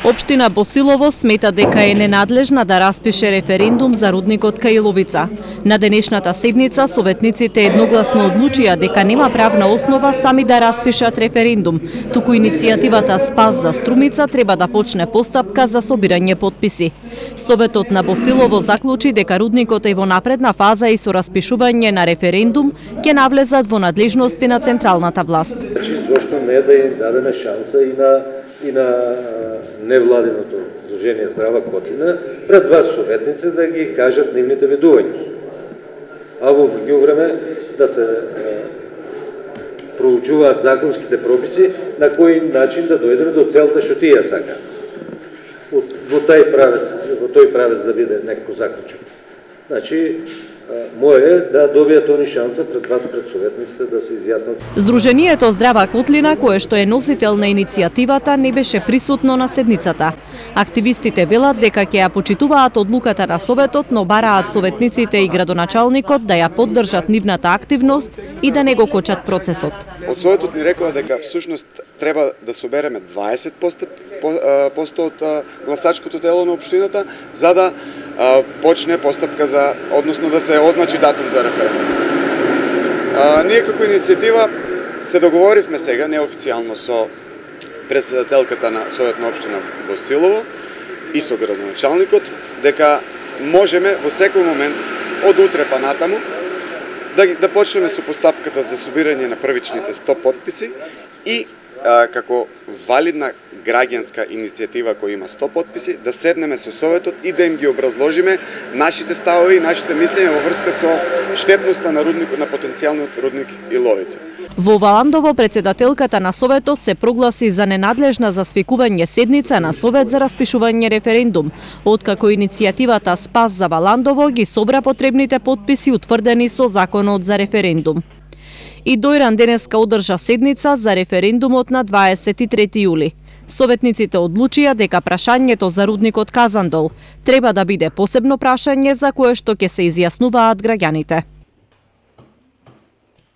Општина Босилово смета дека е ненадлежна да распише референдум за рудникот кај Иловица. На денешната седница советниците едногласно одлучија дека нема правна основа сами да распишат референдум, туку иницијативата Спас за Струмица треба да почне постапка за собирање потписи. Советот на Босилово заклучи дека рудникот е во напредна фаза и со распишување на референдум ќе навлезат во надлежности на централната власт. Зошто не да им дадеме шанса и на невладиното Сдружение Здрава Котина пред вас советници да ги кажат нивните ведувања. А во меѓувреме да се проучуваат законските прописи на кој начин да дојдеме до целта што тие сака. Во тој правец да биде некој заклучок. Значи, моје е да добијат они шанса пред вас, пред советниците, да се изјаснат. Сдруженијето Здрава Котлина, кое што е носител на иницијативата, не беше присутно на седницата. Активистите велат дека ќе ја почитуваат одлуката на Советот, но бараат советниците и градоначалникот да ја поддржат нивната активност и да не го кочат процесот. Од Советот ни рекоа дека всушност треба да собереме 20% од гласачкото тело на општината, за да почне постапка односно да се означи датум за референдум. Ние како иницијатива се договоривме сега неофицијално со председателката на Совет на општина Босилово и со градоначалникот дека можеме во секој момент од утре па натаму да почнеме со постапката за собирање на првичните 100 потписи и како валидна граѓанска иницијатива која има 100 потписи, да седнеме со Советот и да им ги образложиме нашите ставови и нашите мислења во врска со штетноста на рудникот, на потенцијалниот рудник Иловица. Во Валандово председателката на Советот се прогласи за ненадлежна за свикување седница на Совет за распишување референдум, откако иницијативата Спас за Валандово ги собра потребните потписи утврдени со законот за референдум. И Дојран денеска одржа седница за референдумот на 23 јули. Советниците одлучија дека прашањето за рудникот Казандол треба да биде посебно прашање за кое што ќе се изјаснуваат граѓаните.